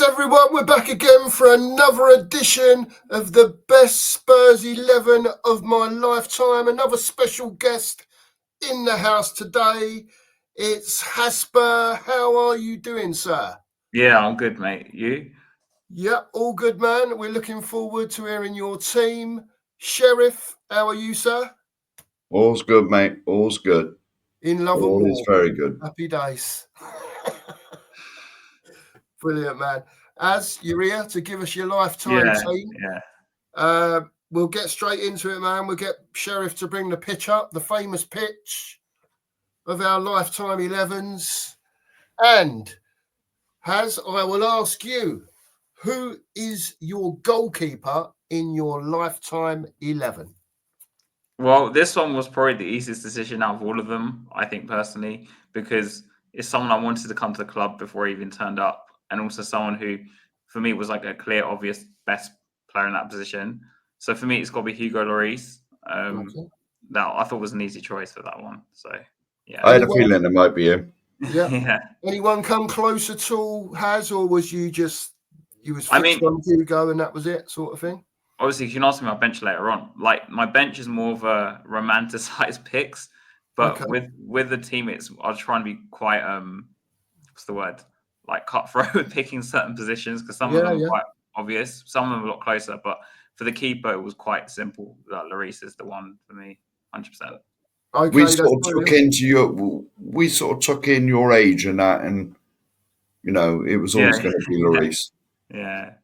Yes, everyone, we're back again for another edition of the best Spurs 11 of my lifetime. Another special guest in the house today. It's Hasper. How are you doing, sir? Yeah, I'm good, mate. You? Yeah, all good, man. We're looking forward to hearing your team. Sheriff, how are you, sir? All's good, mate. All's good. In love and All war. is very good. Happy days. Brilliant, man. As you're here to give us your lifetime team. Yeah. We'll get straight into it, man. We'll get Sheriff to bring the pitch up, the famous pitch of our lifetime 11s. And I will ask you, who is your goalkeeper in your lifetime 11? Well, this one was probably the easiest decision out of all of them, I think personally, because it's someone I wanted to come to the club before he even turned up, and also someone who, for me, was like a clear, obvious best player in that position. So for me, it's got to be Hugo Lloris. That I thought was an easy choice for that one. So yeah, I had a feeling it might be him. Yeah. yeah. Anyone come close at all, or was you fixed on Hugo and that was it, sort of thing? Obviously, you can ask me my bench later on. Like my bench is more of a romanticized picks, but with the team, I'll try and be quite what's the word? Like cutthroat with picking certain positions because some of them are quite obvious, some of them are a lot closer. But for the keeper, it was quite simple. That Lloris is the one for me, 100%. Okay, we sort of took in your age and that, and it was always going to be Lloris. Yeah.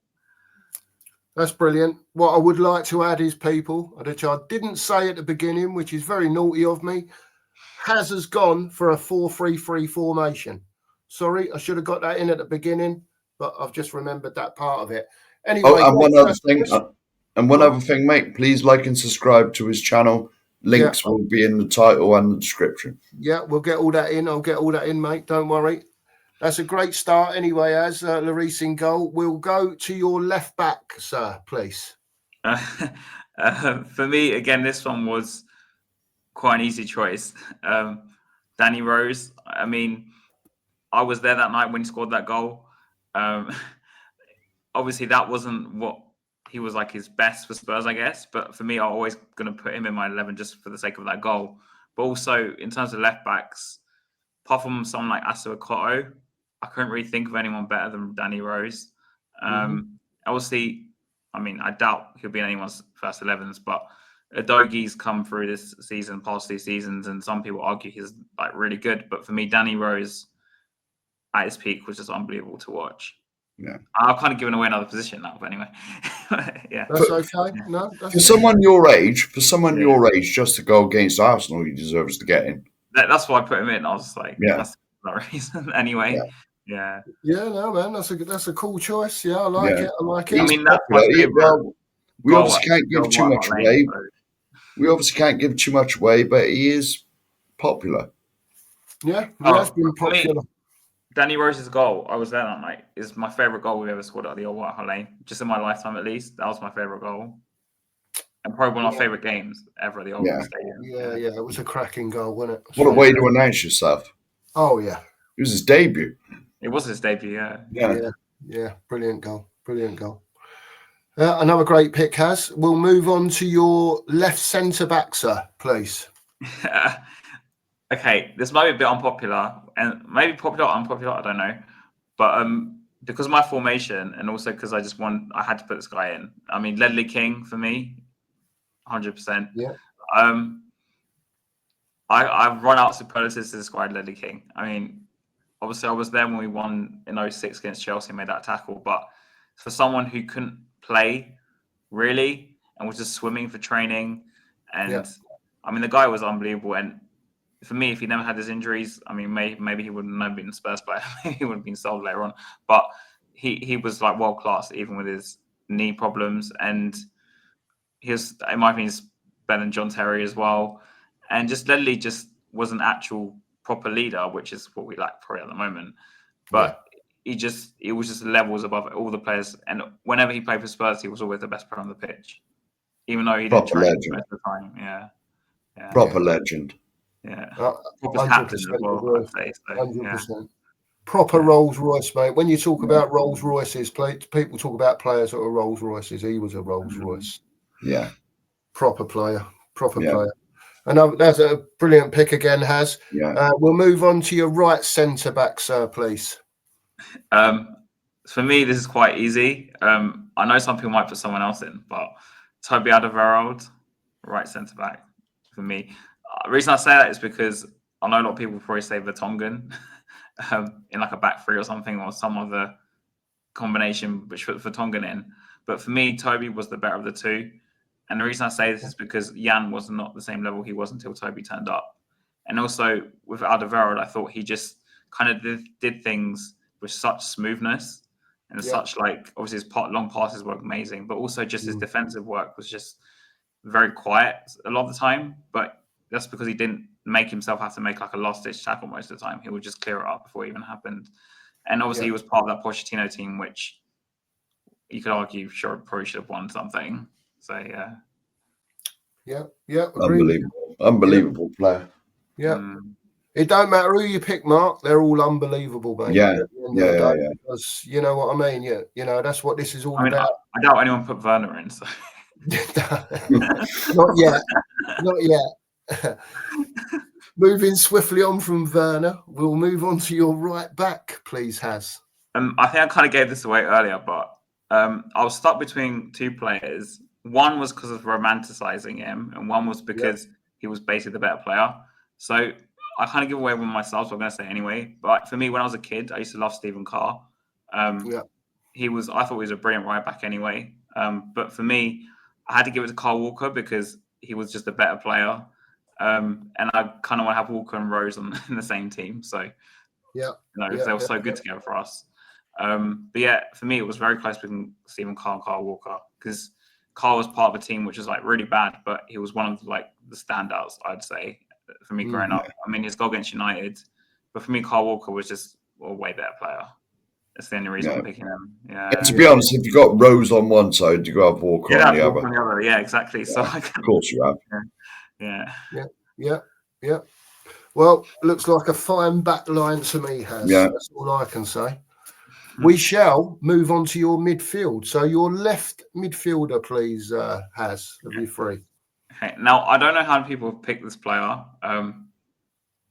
That's brilliant. What I would like to add is, people, which I didn't say at the beginning, which is very naughty of me, has gone for a 4-3-3 formation. Sorry, I should have got that in at the beginning, but I've just remembered that part of it. Anyway, and one other thing, mate, please like and subscribe to his channel. Links will be in the title and the description. Yeah, we'll get all that in. I'll get all that in, mate. Don't worry. That's a great start anyway, as Lloris in goal. We'll go to your left back, sir, please. For me, again, this one was quite an easy choice. Danny Rose. I mean, I was there that night when he scored that goal. Obviously, that wasn't what he was like his best for Spurs, I guess. But for me, I'm always going to put him in my 11 just for the sake of that goal. But also, in terms of left backs, apart from someone like Asuakoto, I couldn't really think of anyone better than Danny Rose. Obviously, I mean, I doubt he'll be in anyone's first 11s, but Udogi's come through this season, past 2 seasons, and some people argue he's like really good. But for me, Danny Rose at his peak was just unbelievable to watch. Yeah, I've kind of given away another position now, but anyway, yeah, that's okay. No, for someone your age, just to go against Arsenal, he deserves to get in. That's why I put him in. I was like, that's the reason. Anyway, yeah. No, man, that's a cool choice. Yeah, I like it. I like it. I mean, that's my favorite. We obviously can't give too much away. We obviously can't give too much away, but he is popular. Yeah, he has been popular. Danny Rose's goal, I was there that night, is my favourite goal we've ever scored at the Old White Hart Lane. Just in my lifetime, at least. That was my favourite goal. And probably one of my favourite games ever at the Old Stadium. Yeah, it was a cracking goal, wasn't it? What a way to announce yourself. Oh, yeah. It was his debut. It was his debut, Yeah. Brilliant goal. Another great pick, Has. We'll move on to your left centre-back, sir, please. Okay, this might be a bit unpopular, and maybe popular or unpopular, I don't know. But because of my formation, and also because I had to put this guy in. I mean, Ledley King for me, 100%. Yeah. I've run out superlatives to describe Ledley King. I mean, obviously I was there when we won in 2006 against Chelsea and made that tackle. But for someone who couldn't play really and was just swimming for training, and I mean, the guy was unbelievable. And for me, if he never had his injuries, I mean, maybe he wouldn't have been a Spurs player. He would have been sold later on. But he was like world class, even with his knee problems. And he was, in my opinion, better than John Terry as well. And just Ledley just was an actual proper leader, which is what we lack probably at the moment. But it was just levels above all the players. And whenever he played for Spurs, he was always the best player on the pitch, even though he didn't train most of the time. Yeah. Proper legend. Yeah, proper captain as well, I'd say. So, 100%. Proper Rolls Royce, mate. When you talk about Rolls Royces, people talk about players that are Rolls Royces. He was a Rolls Royce. Yeah. Proper player. And that's a brilliant pick again, Has. Yeah. We'll move on to your right centre back, sir, please. For me, this is quite easy. I know some people might put someone else in, but Toby Alderweireld, right centre back for me. The reason I say that is because I know a lot of people probably say Vertonghen in like a back three or something, or some other combination which put Vertonghen in. But for me, Toby was the better of the two. And the reason I say this is because Jan was not the same level he was until Toby turned up. And also with Alderweireld, I thought he just kind of did things with such smoothness and such, like, obviously his long passes were amazing, but also just his defensive work was just very quiet a lot of the time. But that's because he didn't make himself have to make like a last-ditch tackle most of the time. He would just clear it up before it even happened. And obviously he was part of that Pochettino team, which you could argue sure probably should have won something. So yeah, agree. Unbelievable player. Yeah. It don't matter who you pick, Mark. They're all unbelievable, mate. Yeah. Because you know what I mean. Yeah, that's what this is all about. I doubt anyone put Werner in. So. Not yet. Moving swiftly on from Werner, we'll move on to your right back, please, Has. I think I kind of gave this away earlier, but I was stuck between two players. One was because of romanticizing him, and one was because he was basically the better player. So I kind of give away one myself, so I'm going to say anyway. But for me, when I was a kid, I used to love Stephen Carr. I thought he was a brilliant right back anyway. But for me, I had to give it to Carl Walker because he was just a better player. And I kind of want to have Walker and Rose in the same team. So they were so good together for us. But yeah, for me, it was very close between Stephen Carr and Carl Walker because Carl was part of a team which was like really bad, but he was one of like the standouts, I'd say, for me growing up. I mean, his goal against United, but for me, Carl Walker was just a way better player. That's the only reason I'm picking him. Yeah. To be honest, if you got Rose on one side, you got to have Walker on the other. Yeah, exactly. Yeah, so of course you have. Yeah. Well, looks like a fine back line to me, Has. Yeah. That's all I can say. We shall move on to your midfield. So your left midfielder, please, Has, of you three. Okay. Now, I don't know how people have picked this player. It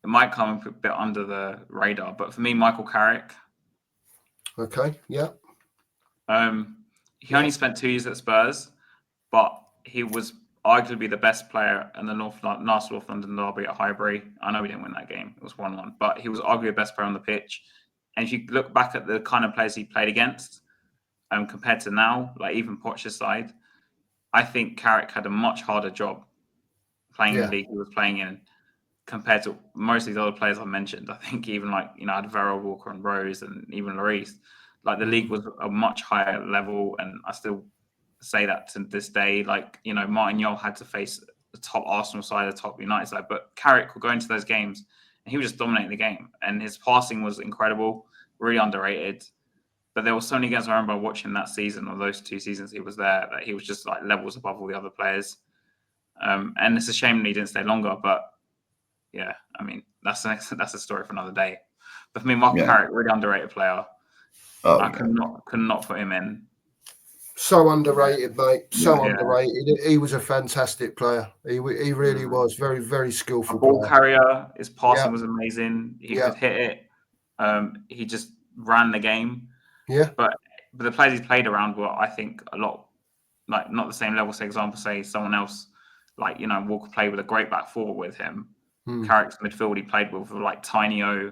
might come a bit under the radar, but for me, Michael Carrick. Okay, yeah. He only spent 2 years at Spurs, but he was arguably the best player in the North London derby at Highbury. I know we didn't win that game. It was 1-1, but he was arguably the best player on the pitch. And if you look back at the kind of players he played against, compared to now, like even Poch's side, I think Carrick had a much harder job playing the league he was playing in compared to most of these other players I mentioned. I think even like, Alderweireld, Walker and Rose and even Lloris, like the league was a much higher level. And I still say that to this day, like, Martin Jol had to face the top Arsenal side, the top United side, but Carrick would go into those games and he would just dominate the game. And his passing was incredible, really underrated. But there were so many games I remember watching that season, or those 2 seasons he was there, that he was just like levels above all the other players. And it's a shame that he didn't stay longer, but yeah, I mean, that's a story for another day. But for me, Michael Carrick, really underrated player. I could not put him in. So underrated, mate. So underrated. He was a fantastic player. He really was. Very, very skillful. A ball carrier. His passing was amazing. He could hit it. He just ran the game. Yeah. But the players he played around were, I think, a lot like not the same level. For example, say someone else like Walker played with a great back four with him. Carrick's midfield he played with were like Tiny O.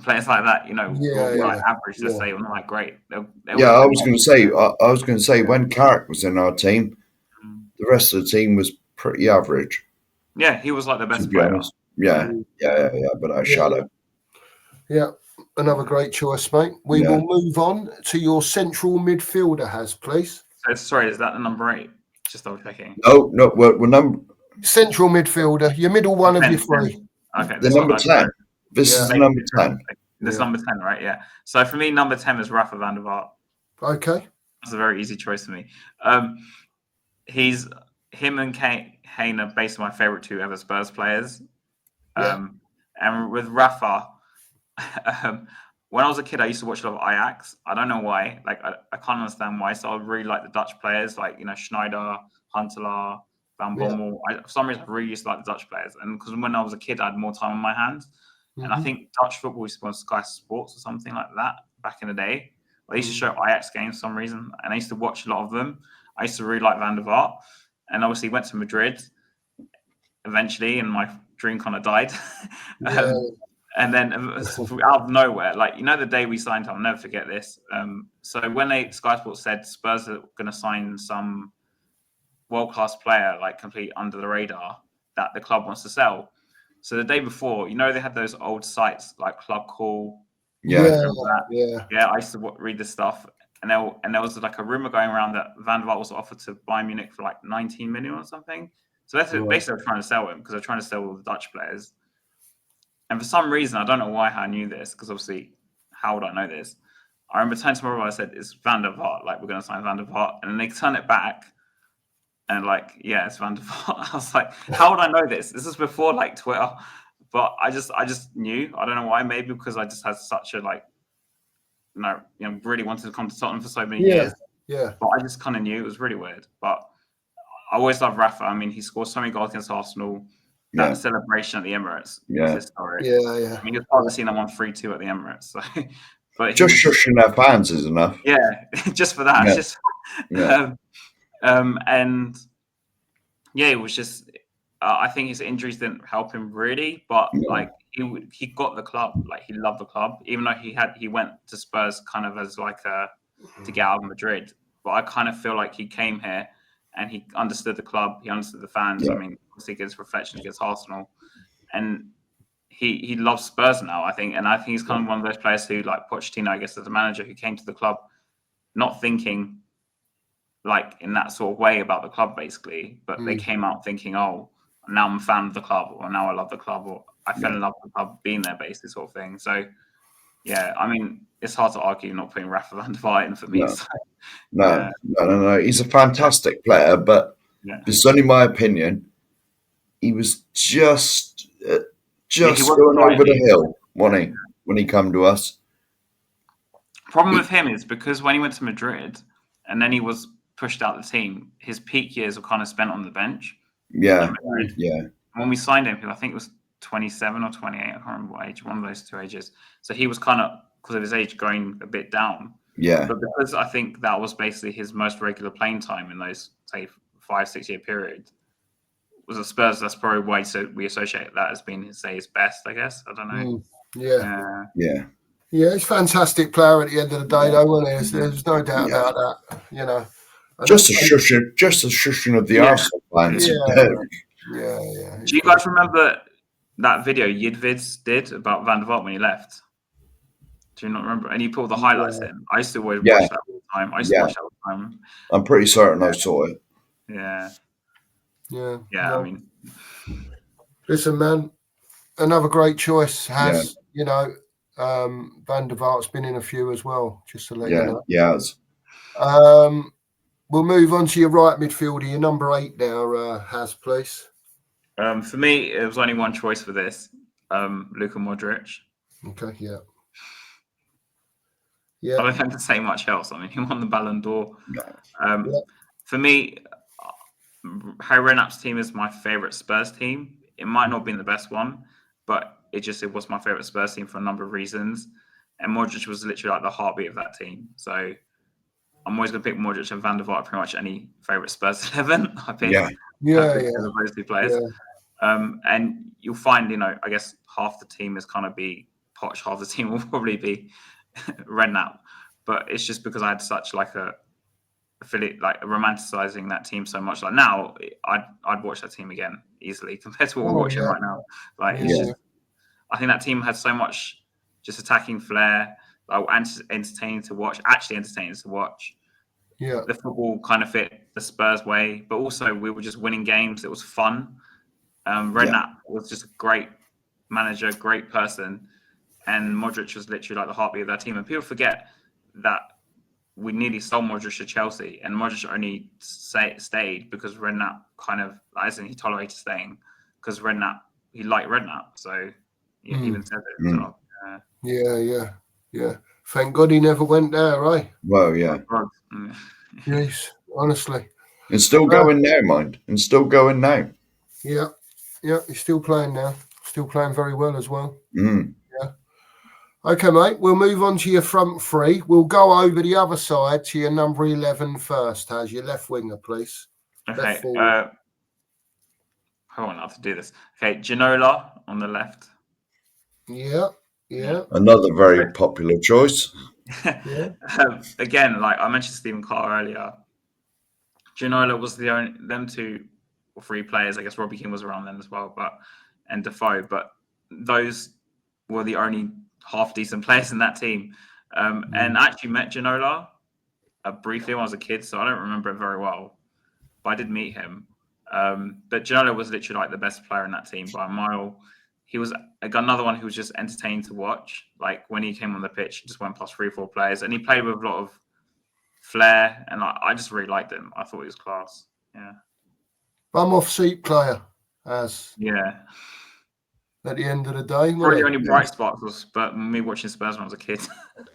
Players like that, were like average, let's say, were not like great. I was going to say, when Carrick was in our team, the rest of the team was pretty average. Yeah, he was like the best player. Honest. Yeah, but shallow. Yeah, another great choice, mate. We will move on to your central midfielder, Has, please. So, sorry, is that the number 8? Just double checking. No, we're number... Central midfielder, your middle one of your three. Okay, the number 10. This is number 10. This is number 10, right? Yeah. So for me, number 10 is Rafa van der Vaart. Okay. That's a very easy choice for me. Him and Kane are basically my favorite 2 ever Spurs players. And with Rafa, when I was a kid, I used to watch a lot of Ajax. I don't know why. Like, I can't understand why. So I really like the Dutch players, like, Schneider, Huntelaar, Van Yeah. Bommel. For some reason, I really used to like the Dutch players. And because when I was a kid, I had more time on my hands. And I think Dutch football used to be on Sky Sports or something like that back in the day. They used to show Ajax games for some reason. And I used to watch a lot of them. I used to really like Van der Vaart. And obviously went to Madrid eventually, and my dream kind of died. Yeah. And then out of nowhere, like, the day we signed, I'll never forget this. So when Sky Sports said Spurs are going to sign some world-class player, like complete under the radar, that the club wants to sell. So the day before, they had those old sites like Club Call. Yeah. Yeah. I used to read this stuff, and there was like a rumor going around that Van der Vaart was offered to Bayern Munich for like 19 million or something. So that's basically they're trying to sell him, because they're trying to sell all the Dutch players. And for some reason, I don't know why I knew this, because obviously, how would I know this? I remember turning to my brother, I said, "It's Van der Vaart, like, we're going to sign Van der Vaart." And then they turn it back, and like, yeah, it's Van der Vaart. I was like, how would I know this? This is before like Twitter. But I just knew. I don't know why. Maybe because I just had such a really wanted to come to Tottenham for so many years. Yeah. But I just kind of knew. It was really weird. But I always love Rafa. I mean, he scored so many goals against Arsenal. That celebration at the Emirates is historic. Yeah. I mean, you've probably seen them on 3-2 at the Emirates. So, but Just shushing their fans is enough. Yeah, just for that. And yeah, it was just. I think his injuries didn't help him really, but like he got the club. Like, he loved the club, even though he went to Spurs kind of as like to get out of Madrid. But I kind of feel like he came here and he understood the club, he understood the fans. Yeah. I mean, obviously against reflection against Arsenal, and he loves Spurs now, I think. And I think he's kind of one of those players who, like Pochettino, I guess, as a manager, who came to the club not thinking like in that sort of way about the club, basically, but they came out thinking, oh, now I'm a fan of the club, or now I love the club, or I fell in love with the club being there, basically, sort of thing. So, yeah, I mean, it's hard to argue not putting Rafa Van der Vaart in for me. No. He's a fantastic player, but this is only my opinion. He was just going over the hill, wasn't he, when he come to us? Problem with him is because when he went to Madrid and then he was pushed out the team, his peak years were kind of spent on the bench. Yeah. When we signed him, I think it was 27 or 28. I can't remember what age, one of those two ages. So he was kind of, because of his age, going a bit down. Yeah. But because I think that was basically his most regular playing time in those, say, 5-6 year period, was at Spurs. That's probably why we associate that as being, say, his best, I guess. I don't know. Yeah. Yeah, he's a fantastic player at the end of the day, though, wasn't he? There's no doubt about that, Just a shushing of the Arsenal fans. Yeah. Do you guys remember that video Yidvids did about Van der Vaart when he left? Do you not remember? And he put all the highlights in. I used to always watch that all the time. I'm pretty certain I saw it. Yeah. I mean, listen, man, another great choice has, Van der Vaart's been in a few as well, just to let you know. Yeah. We'll move on to your right midfielder, your number 8 now, Has, please. For me, it was only one choice for this, Luka Modric. Okay, yeah. I don't have to say much else. I mean, he won the Ballon d'Or. For me, Harry Redknapp's team is my favourite Spurs team. It might not have been the best one, but it was my favourite Spurs team for a number of reasons. And Modric was literally like the heartbeat of that team. So I'm always going to pick Modric and Van der Vaart pretty much any favourite Spurs 11. I pick those two players. And you'll find, I guess half the team is kind of be Poch, half the team will probably be Redknapp. But it's just because I had such like a affiliate, like romanticizing that team so much. Like now, I'd watch that team again easily compared to what we're watching right now. Like it's just, I think that team had so much just attacking flair, like entertaining to watch. Yeah, the football kind of fit the Spurs way, but also we were just winning games. It was fun. Redknapp was just a great manager, great person, and Modric was literally like the heartbeat of that team. And people forget that we nearly sold Modric to Chelsea, and Modric only stayed because Redknapp kind of, as in he tolerated staying, because he liked Redknapp. So he even said it. So, Yeah. Thank God he never went there, eh? Well, yeah. Yes, honestly. And still going now, mind. And still going now. Yeah. He's still playing now. Still playing very well as well. Mm. Yeah. Okay, mate. We'll move on to your front three. We'll go over the other side to your number 11 first. How's your left winger, please? Okay. Hold on, I have to do this. Okay, Ginola on the left. Yeah. Another very popular choice. Yeah. Again, like I mentioned Stephen Carr earlier, Ginola was them two or three players. I guess Robbie Keane was around then as well, and Defoe, but those were the only half decent players in that team. And I actually met Ginola briefly when I was a kid, so I don't remember it very well, but I did meet him. But Ginola was literally like the best player in that team by a mile. He was another one who was just entertaining to watch. Like when he came on the pitch, he just went past 3-4 players, and he played with a lot of flair, and I just really liked him. I thought he was class. Yeah. Bum off seat player, yeah. At the end of the day, probably the only bright spot was, but me watching Spurs when I was a kid.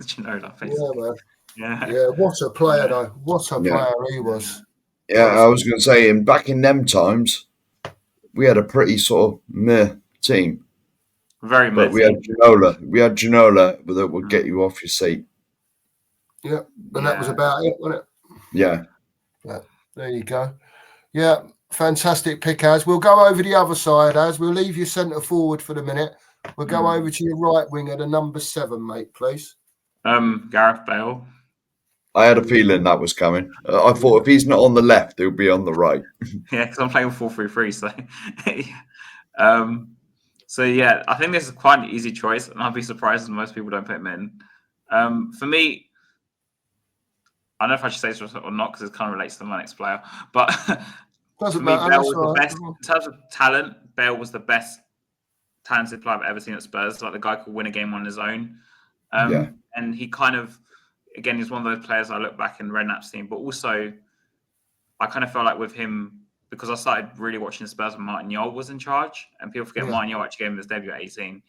Ginola, basically. Yeah, man. Yeah, what a player though! What a player he was. Yeah, I was going to say, and back in them times, we had a pretty sort of meh team. Very meh. But we had Ginola that would get you off your seat. Yeah, and that was about it, wasn't it? Yeah. There you go. Yeah, fantastic pick, Az. We'll go over the other side, Az. We'll leave you centre forward for the minute. We'll go over to your right winger, the number 7, mate, please. Gareth Bale. I had a feeling that was coming. I thought if he's not on the left, he'll be on the right. Yeah, because I'm playing 4-3-3, so. So yeah, I think this is quite an easy choice, and I'd be surprised if most people don't put him in. For me, I don't know if I should say this or not because it kind of relates to my next player, but for me, Bale was the best in terms of talent. Bale was the best talented player I've ever seen at Spurs. Like the guy could win a game on his own, and he kind of, again, he's one of those players I look back in Redknapp's team, but also I kind of felt like with him, because I started really watching Spurs when Martin Jol was in charge, and people forget Martin Jol actually gave him his debut at 18.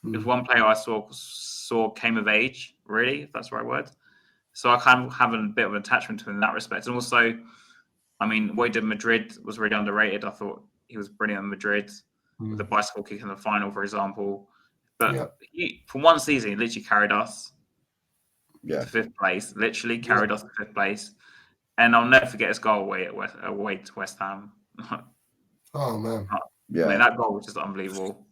It was one player I saw came of age, really, if that's the right word. So I kind of have a bit of an attachment to him in that respect. And also, I mean, what he did in Madrid was really underrated. I thought he was brilliant in Madrid with the bicycle kick in the final, for example. But he, for one season, he literally carried us to 5th place, literally carried us to 5th place. And I'll never forget his goal away to West Ham. Oh, man. I mean, that goal was just unbelievable.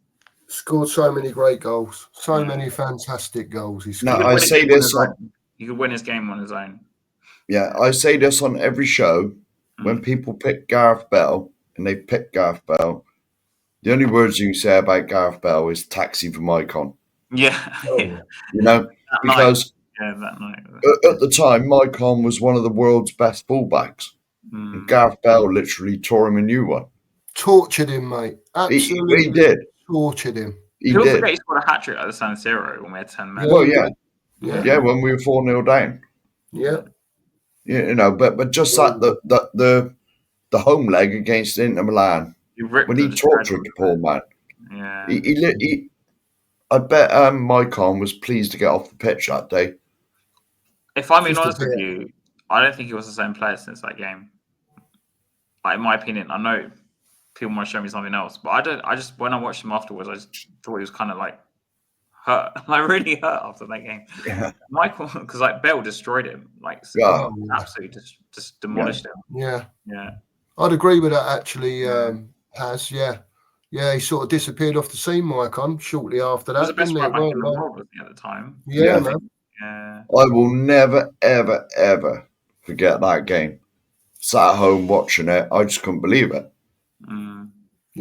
Scored so many great goals. So many fantastic goals he scored. Now, I say this on... He could win his game on his own. Yeah, I say this on every show. When people pick Gareth Bale, and they pick Gareth Bale, the only words you can say about Gareth Bale is taxi from Icon. Yeah. You know, because... that night. At the time, Maicon was one of the world's best fullbacks. And Gareth Bale literally tore him a new one. Tortured him, mate. Absolutely. He did. Tortured him. People forget he scored a hat-trick at the San Siro when we had 10 men. Well, yeah, when we were 4-0 down. Yeah. You know, but just that the home leg against Inter Milan, when he tortured the poor man. Yeah. He I bet Maicon was pleased to get off the pitch that day. If I'm being honest with you, I don't think he was the same player since that game. Like, in my opinion, I know people might show me something else, but I just when I watched him afterwards, I just thought he was kind of like hurt, like really hurt after that game. Yeah. Michael, because like Bale destroyed him, like absolutely just demolished him. Yeah. Yeah. I'd agree with that actually, Has. Yeah, he sort of disappeared off the scene, Maicon, shortly after that. He was the best right back in the world, wasn't he, at the time? Yeah, man. Yeah. I will never, ever, ever forget that game. Sat at home watching it. I just couldn't believe it.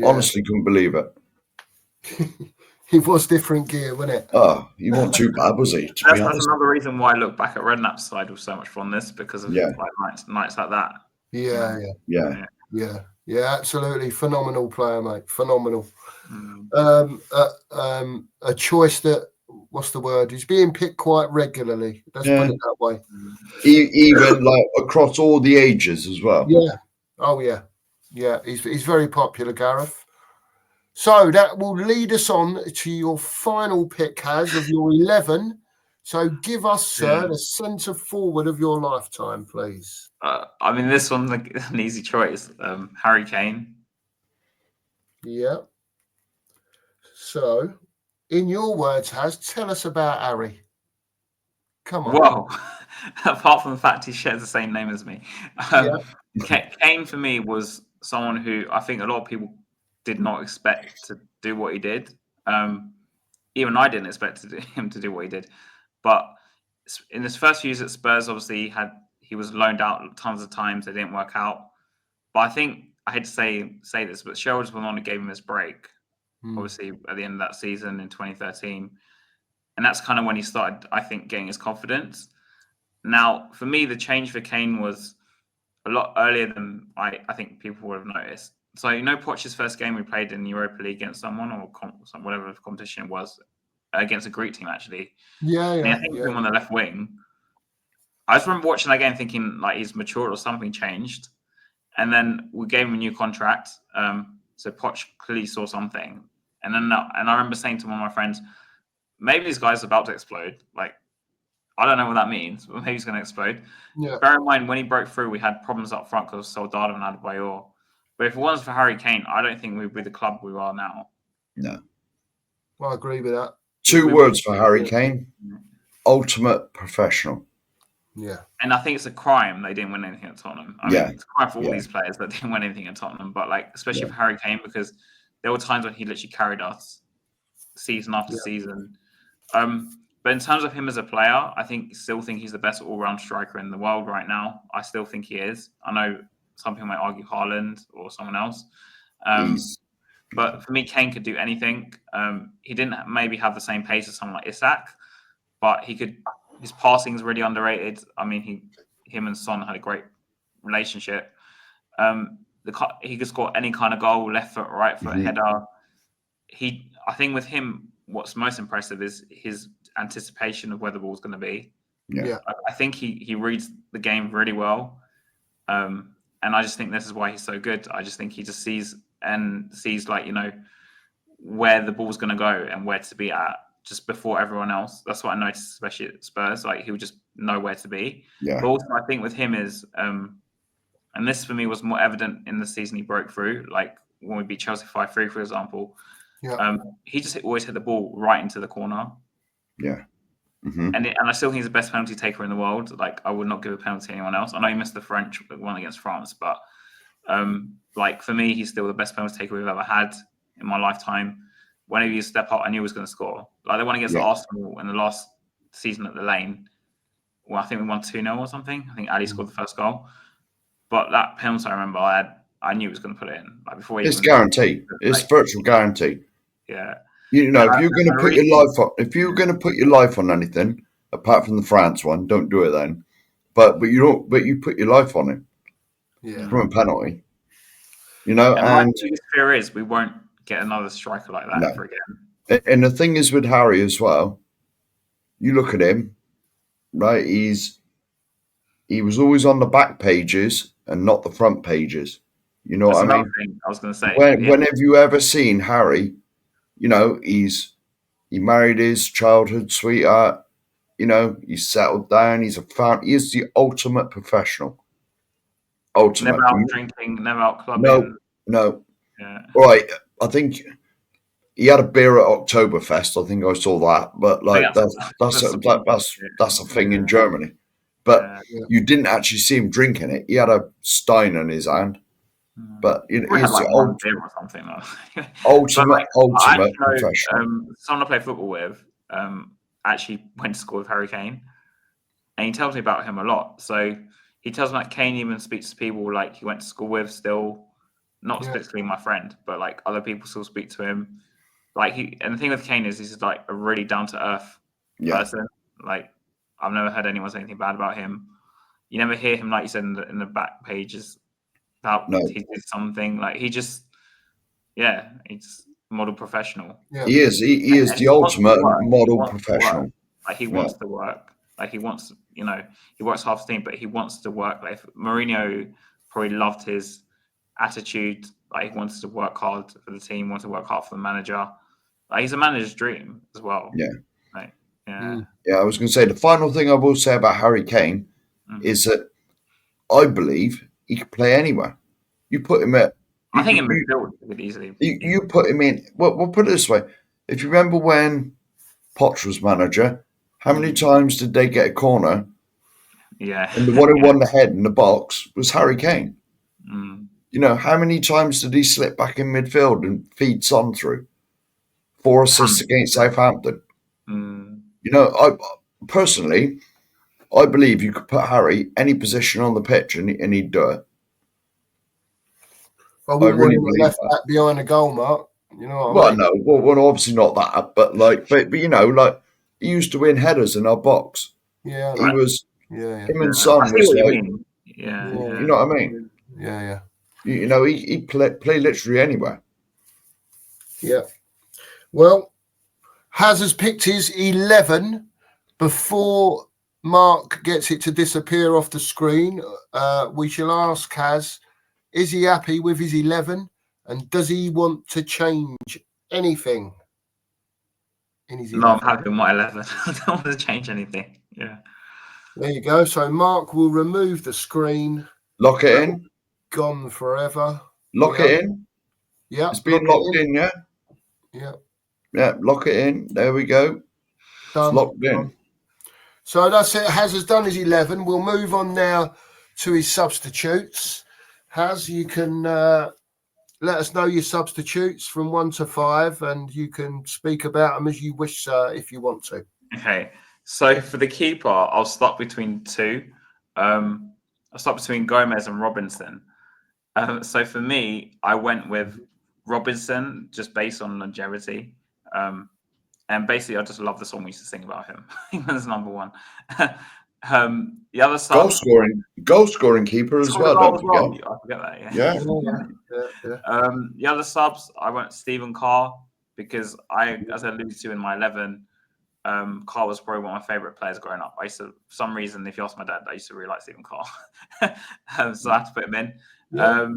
Honestly, couldn't believe it. He was different gear, wasn't it? Oh, he wasn't too bad, was he? That's another reason why I look back at Redknapp's side with so much fondness, because of like nights like that. Yeah, absolutely. Phenomenal player, mate. Phenomenal. A choice that, what's the word? He's being picked quite regularly. Let's put it that way. Even like across all the ages as well. Yeah. Oh, yeah. Yeah, he's very popular, Gareth. So that will lead us on to your final pick, Has, of your 11. So give us, sir, the centre forward of your lifetime, please. I mean, this one's an easy choice. Harry Kane. Yeah. So, in your words, Has, tell us about Harry. Come on. Well, apart from the fact he shares the same name as me, Kane for me was someone who I think a lot of people did not expect to do what he did. Even I didn't expect him to do what he did. But in his first few years at Spurs, obviously he was loaned out tons of times. They didn't work out. But I think I hate to say this, but Sherwood was the one who gave him his break. Obviously, at the end of that season in 2013. And that's kind of when he started, I think, getting his confidence. Now, for me, the change for Kane was a lot earlier than I think people would have noticed. So, Poch's first game we played in the Europa League against someone or whatever competition it was, against a Greek team, actually. I think he was on the left wing. I just remember watching that game thinking, like, he's matured or something changed. And then we gave him a new contract. So Poch clearly saw something. And I remember saying to one of my friends, maybe this guy's about to explode. Like, I don't know what that means, but maybe he's going to explode. Yeah. Bear in mind, when he broke through, we had problems up front because of Soldado and Adebayor. But if it wasn't for Harry Kane, I don't think we'd be the club we are now. No. Well, I agree with that. Two words for Harry Kane. Ultimate professional. Yeah. And I think it's a crime they didn't win anything at Tottenham. I mean, it's a crime for all these players that didn't win anything at Tottenham, but especially for Harry Kane, because there were times when he literally carried us season after season. But in terms of him as a player, still think he's the best all-round striker in the world right now. I still think he is. I know some people might argue Haaland or someone else. But for me, Kane could do anything. He didn't maybe have the same pace as someone like Isak, but his passing is really underrated. I mean, him and Son had a great relationship. He could score any kind of goal, left foot, right foot, header. I think with him, what's most impressive is his anticipation of where the ball's going to be. Yeah. I think he reads the game really well. And I just think this is why he's so good. I just think he just sees where the ball's going to go and where to be at just before everyone else. That's what I noticed, especially at Spurs. Like, he would just know where to be. Yeah. But also, I think with him is, and this for me was more evident in the season he broke through, like when we beat Chelsea 5-3, for example. Yeah. He just always hit the ball right into the corner. Yeah. Mm-hmm. And I still think he's the best penalty taker in the world. Like, I would not give a penalty to anyone else. I know he missed the French one against France, but for me, he's still the best penalty taker we've ever had in my lifetime. Whenever you step up, I knew he was going to score. Like the one against Arsenal in the last season at the Lane. Well, I think we won 2-0 or something. I think Ali scored the first goal. But that penalty, I remember, I knew he was going to put it in. Like before, it's guaranteed. It's virtual guarantee. Yeah. If you're going to put your life on anything, apart from the France one, don't do it then. But you put your life on it. Yeah. From a penalty. And my biggest fear is we won't get another striker like that ever again. And the thing is with Harry as well, you look at him, right? He was always on the back pages and not the front pages. You know what I mean? Thing I was going to say. Whenever you ever seen Harry, he married his childhood sweetheart. He's settled down. He is the ultimate professional. Ultimate. Never out drinking, never out clubbing. No. Yeah. Right. I think he had a beer at Oktoberfest. I think I saw that. But that's a thing in Germany. But you didn't actually see him drinking it. He had a Stein in his hand. But he's the beer or something. ultimate professional. Someone I play football with actually went to school with Harry Kane, and he tells me about him a lot. So he tells me Kane even speaks to people like he went to school with still, not specifically my friend, but like other people still speak to him. And the thing with Kane is he's like a really down to earth person. Like, I've never heard anyone say anything bad about him. You never hear him, like you said, in the back pages about he did something. Like, he's model professional. Yeah. He is the ultimate model professional. Like, he wants to work. Like, he wants, he works half the team, but he wants to work. Like, Mourinho probably loved his attitude. Like he wanted to work hard for the team, wanted to work hard for the manager. Like he's a manager's dream as well. Yeah. Like, yeah. Yeah, I was going to say the final thing I will say about Harry Kane is that I believe he could play anywhere. You put him at. I think in midfield he could easily. You put him in. Well, we'll put it this way: if you remember when Poch was manager, how many times did they get a corner? Yeah. And the one who won the head in the box was Harry Kane. Mm. You know, how many times did he slip back in midfield and feed Son through? 4 assists against Southampton. Mm. You know, I personally, I believe you could put Harry any position on the pitch and he'd do it. I wouldn't want him left back behind the goal, Mark. You know what I mean? No, well, obviously not that, but you know, like he used to win headers in our box. Yeah, he was. Yeah, him and Son was like, yeah, you know what I mean? Yeah. You know, he play literally anywhere. Yeah. Well, Haz has picked his 11 before Mark gets it to disappear off the screen. We shall ask Haz, is he happy with his 11 and does he want to change anything in his 11? No, I'm happy with my 11. I don't want to change anything. Yeah. There you go. So Mark will remove the screen. Lock it in. Gone forever. Lock it in. Yeah. It's been locked in, yeah? Yeah. Yeah, lock it in. There we go. Done. It's locked in. So that's it. Haz has done his 11. We'll move on now to his substitutes. Haz, you can let us know your substitutes from 1 to 5, and you can speak about them as you wish, sir, if you want to. Okay. So for the keeper, I'll start between two. I'll start between Gomez and Robinson. So for me, I went with Robinson just based on longevity. And basically, I just love the song we used to sing about him. He was number one. The other side, goal scoring keeper as well. Don't forget. I forget that. Yeah. The other subs, I went Stephen Carr because as I alluded to in my 11, Carr was probably one of my favorite players growing up. I used to, for some reason, if you ask my dad, I used to really like Stephen Carr. So I had to put him in. Yeah.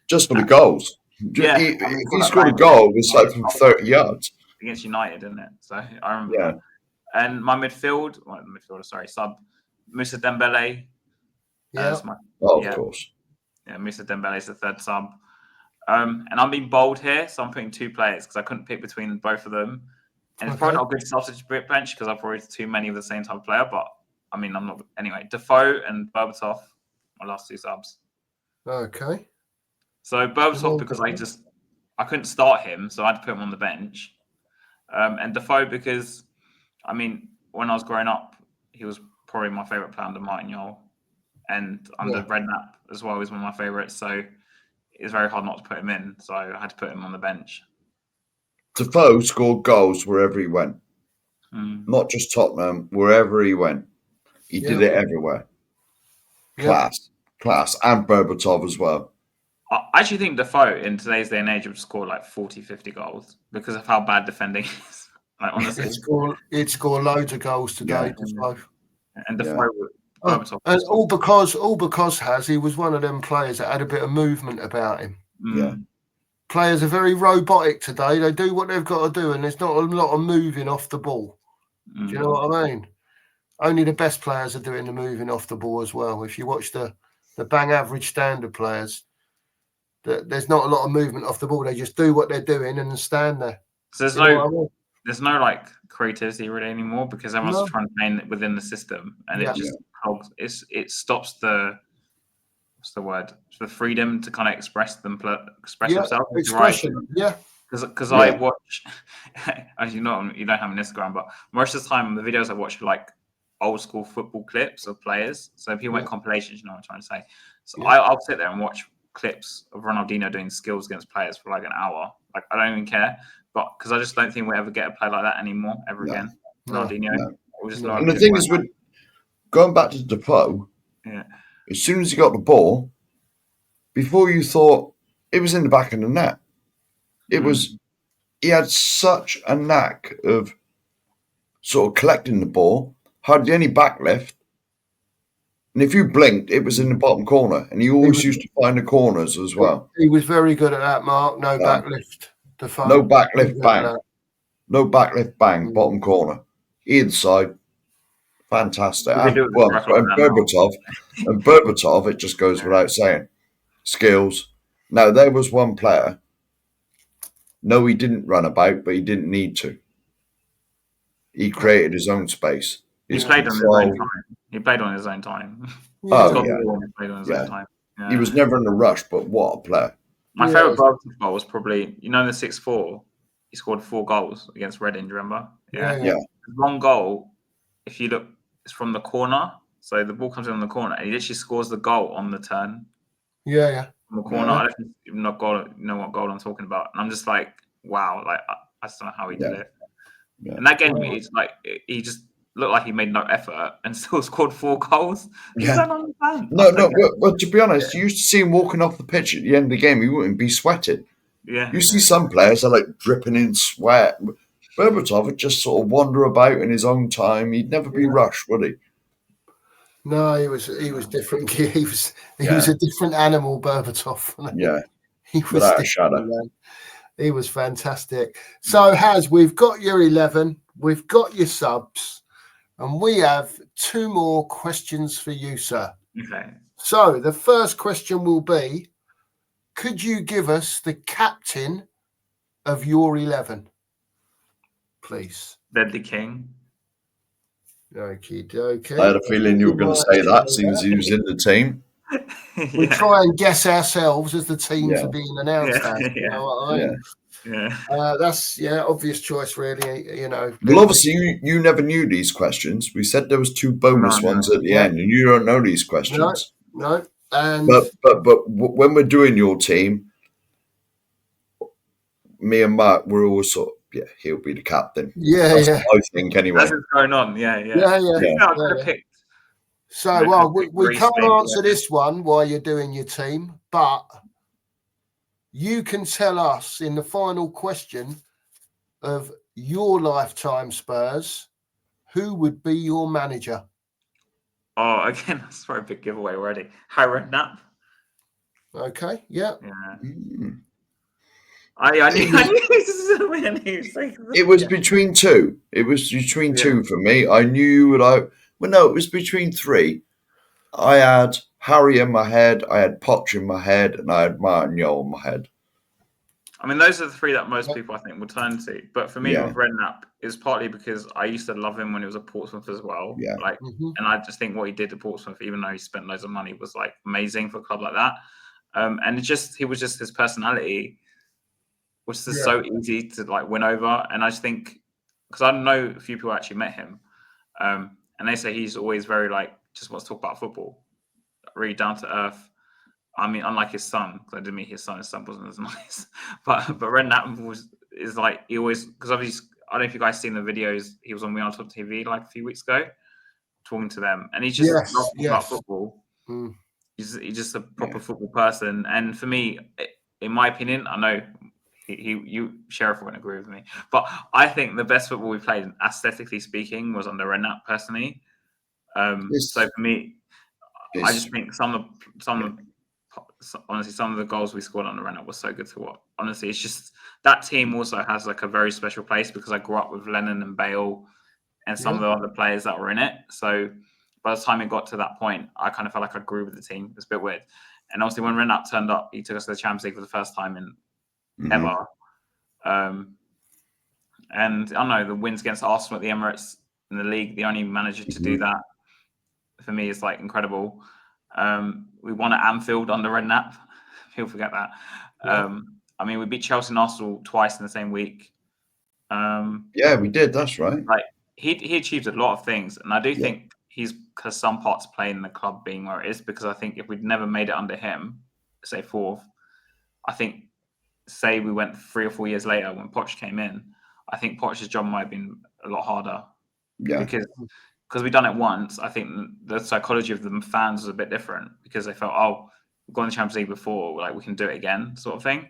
Just for the goals. Yeah, if he scored a goal, it was like from 30 yards. Against United, isn't it? So I remember that. And my sub, Moussa Dembele. Yeah. Of course. Yeah, Moussa Dembele is the third sub. And I'm being bold here, so I'm putting 2 players because I couldn't pick between both of them. And it's probably not a good substitute bench because I've already too many of the same type of player. But I mean, I'm not anyway. Defoe and Berbatov, my last 2 subs. Okay. So Berbatov because I couldn't start him, so I had to put him on the bench. And Defoe because, I mean, when I was growing up, he was probably my favourite player under Martin Jol. And under Redknapp as well, he was one of my favourites. So it's very hard not to put him in. So I had to put him on the bench. Defoe scored goals wherever he went. Not just Tottenham, wherever he went. He did it everywhere. Class. And Berbatov as well. I actually think Defoe in today's day and age would score like 40, 50 goals because of how bad defending is. Like, honestly. He'd score loads of goals today. And Defoe would. And all because he was one of them players that had a bit of movement about him. Yeah. Players are very robotic today. They do what they've got to do, and there's not a lot of moving off the ball. Do you know what I mean? Only the best players are doing the moving off the ball as well. If you watch the bang average standard players, there's not a lot of movement off the ball. They just do what they're doing and stand there. So there's no like creativity really anymore because everyone's trying to play within the system, and it just helps. It stops the the freedom to kind of express themselves. Expression, Because I watch, as you know, you don't have an Instagram, but most of the time the videos I watch are like old school football clips of players. So if you make compilations, you know what I'm trying to say. So I'll sit there and watch clips of Ronaldinho doing skills against players for like an hour. Like I don't even care, but because I just don't think we'll ever get a play like that anymore again. Ronaldinho. No. And the thing is, with going back to Defoe, as soon as he got the ball, before you thought it was in the back of the net, it was. He had such a knack of sort of collecting the ball, hardly any backlift, And if you blinked, it was in the bottom corner. And he always used to find the corners as well. He was very good at that, Mark. No backlift. No backlift bang. No backlift bang, bottom corner. Inside. Fantastic. And Berbatov, it just goes without saying. Skills. Now, there was one player. No, he didn't run about, but he didn't need to. He created his own space. He played on his own time. He played on his own time. He played on his own time. Yeah. He was never in a rush, but what a player. My favourite Berbatov goal was probably, in the 6-4, he scored 4 goals against Reading, do you remember? Yeah. One goal, if you look, it's from the corner. So the ball comes in on the corner and he literally scores the goal on the turn. Yeah. From the corner. I don't know what goal I'm talking about. And I'm just like, wow, like I just don't know how he did it. Yeah. And that game, it's like he just looked like he made no effort and still scored 4 goals. Yeah. I don't understand. No. Well, to be honest, you used to see him walking off the pitch at the end of the game. He wouldn't be sweating. Yeah. You see some players are like dripping in sweat. Berbatov would just sort of wander about in his own time. He'd never be rushed, would he? No, he was different. He was a different animal, Berbatov. Yeah. He was without a shadow. Man. He was fantastic. So, we've got your 11, we've got your subs, and we have 2 more questions for you, sir. Okay. So, the first question will be, could you give us the captain of your 11, please? Deadly King. Okay. I had a feeling you were going to say that since he was in the team. We try and guess ourselves as the teams are being announced. You know what I mean? That's obvious choice, really. Well, obviously, you never knew these questions. We said there was 2 bonus ones at the end, and you don't know these questions. No. And but when we're doing your team, me and Mark, we're always sort of, he'll be the captain. I think anyway. That's what's going on. Yeah. So, we can't answer this one while you're doing your team, but you can tell us in the final question of your lifetime Spurs, who would be your manager? Oh, again, that's a big giveaway already. Harry Redknapp. Okay, yeah. I knew it was between 2. It was between 2 for me. I knew it was between 3. I had Harry in my head, I had Poch in my head, and I had Martin Yole in my head. I mean, those are the 3 that most people, I think, will turn to. But for me, with Redknapp, it's partly because I used to love him when he was at Portsmouth as well. Yeah. And I just think what he did at Portsmouth, even though he spent loads of money, was like amazing for a club like that. And he was just his personality, which is so easy to win over. And I just think, because I know a few people actually met him, and they say he's always very just wants to talk about football, really down to earth. I mean, unlike his son, because I didn't meet his son. His son wasn't as nice. But Redknapp is he always, because obviously, I don't know if you guys seen the videos. He was on We Are Top TV a few weeks ago, talking to them, and he just loves talking about football. He's just a proper football person. And for me, in my opinion, I know you Sheriff wouldn't agree with me, but I think the best football we played, aesthetically speaking, was under Redknapp personally. So for me, I just think honestly, some of the goals we scored on the Redknapp was so good to watch. Honestly, it's just that team also has a very special place because I grew up with Lennon and Bale and some of the other players that were in it. So by the time it got to that point, I kind of felt like I grew with the team. It's a bit weird. And obviously, when Redknapp turned up, he took us to the Champions League for the first time in ever. And I don't know, the wins against Arsenal at the Emirates in the league, the only manager to do that for me is incredible. We won at Anfield under Redknapp. People forget that. I mean, we beat Chelsea and Arsenal twice in the same week. We did. That's right. He achieved a lot of things, and I do think he's because some parts play in the club being where it is. Because I think if we'd never made it under him, say 4th, I think say we went 3 or 4 years later when Poch came in, I think Poch's job might have been a lot harder. Yeah. Because we'd done it once, I think the psychology of the fans was a bit different because they felt, we've gone to the Champions League before, we can do it again, sort of thing.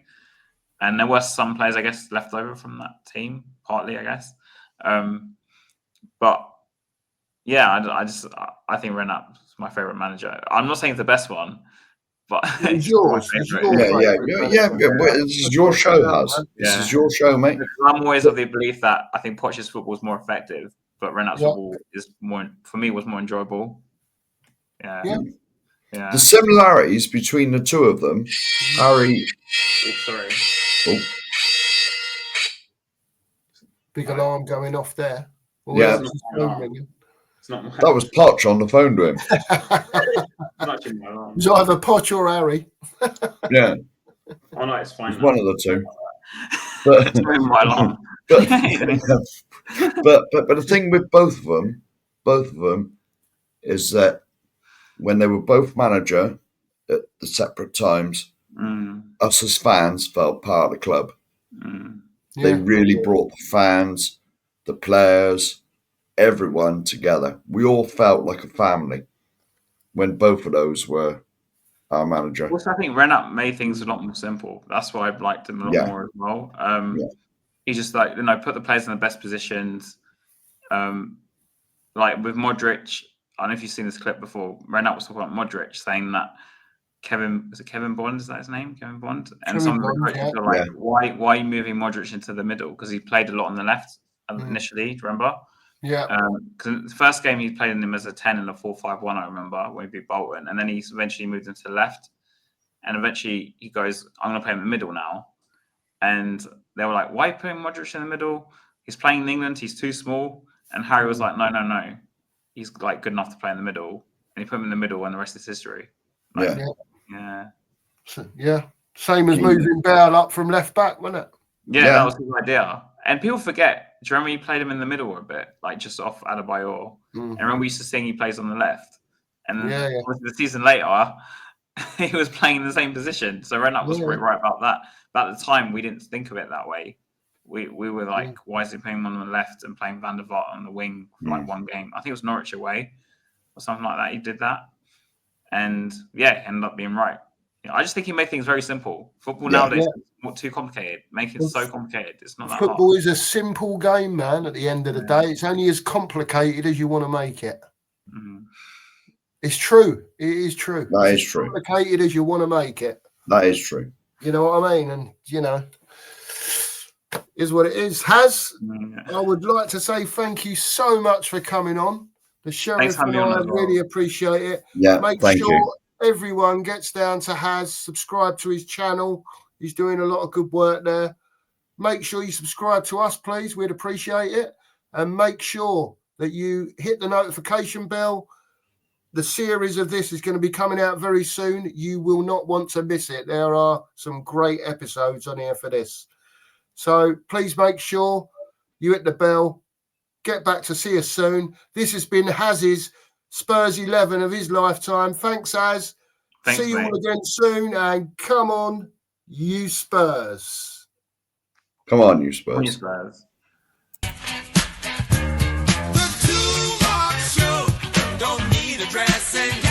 And there were some players, I guess, left over from that team, partly, I guess. But yeah, I think Redknapp's my favorite manager. I'm not saying it's the best one, but It's yours. It's your Yeah. This is your show, Haz. This is your show, mate. Because I'm always of the belief that I think Poch's football is more effective, but Renat's football is more, for me, was more enjoyable. Yeah. The similarities between the two of them, Harry. Oh, sorry. Oh. Big alarm going off there. Yeah. It's not That was Poch on the phone to him. It was either Poch or Harry. Yeah. Oh no, it's fine. It's one of the two. But the thing with both of them, is that when they were both manager at the separate times, us as fans felt part of the club. They really brought the fans, the players, everyone together. We all felt like a family when both of those were our manager. Also, I think Renat made things a lot more simple. That's why I liked him a lot more as well. He just put the players in the best positions. Like with Modric, I don't know if you've seen this clip before. Renat was talking about Modric, saying that Kevin Bond? Is that his name? Kevin Bond? And some of the coaches were like, why are you moving Modric into the middle? Because he played a lot on the left initially, do you remember? Yeah. Because the first game he played him as a 10 in a 4-5-1, I remember, when he beat Bolton. And then he eventually moved into the left. And eventually he goes, I'm going to play him in the middle now. And they were like, why are you putting Modric in the middle? He's playing in England. He's too small. And Harry was like, no. He's like good enough to play in the middle. And he put him in the middle and the rest is history. Like, yeah. Same as moving Bale up from left back, wasn't it? Yeah, that was his idea. And people forget. Do you remember he played him in the middle a bit, like just off Adebayor? And remember we used to sing he plays on the left. And then the season later, he was playing in the same position. So Renat was right about that. But at the time, we didn't think of it that way. We were like, why is he playing on the left and playing Van der Vaart on the wing for like one game? I think it was Norwich away or something like that. He did that. And ended up being right. I just think he made things very simple. Football nowadays is not too complicated. Make it so complicated. It's not that Football hard. is a simple game, man, at the end of the day. It's only as complicated as you want to make it. It's true. It is true. That is true. Complicated as you want to make it. That is true. You know what I mean? And, is what it is. Haz, I would like to say thank you so much for coming on. The Sheriff and I really appreciate it. Yeah, Make sure everyone gets down to Haz, subscribe to his channel. He's doing a lot of good work there. Make sure you subscribe to us, please. We'd appreciate it. And make sure that you hit the notification bell. The series of this is going to be coming out very soon. You will not want to miss it. There are some great episodes on here for this. So please make sure you hit the bell. Get back to see us soon. This has been Haz's Spurs 11 of his lifetime. Thanks, Haz. See you all again soon. And come on, you Spurs. Come on, you Spurs. Come on, you Spurs. The 2 Mark Show. Don't need a dressing.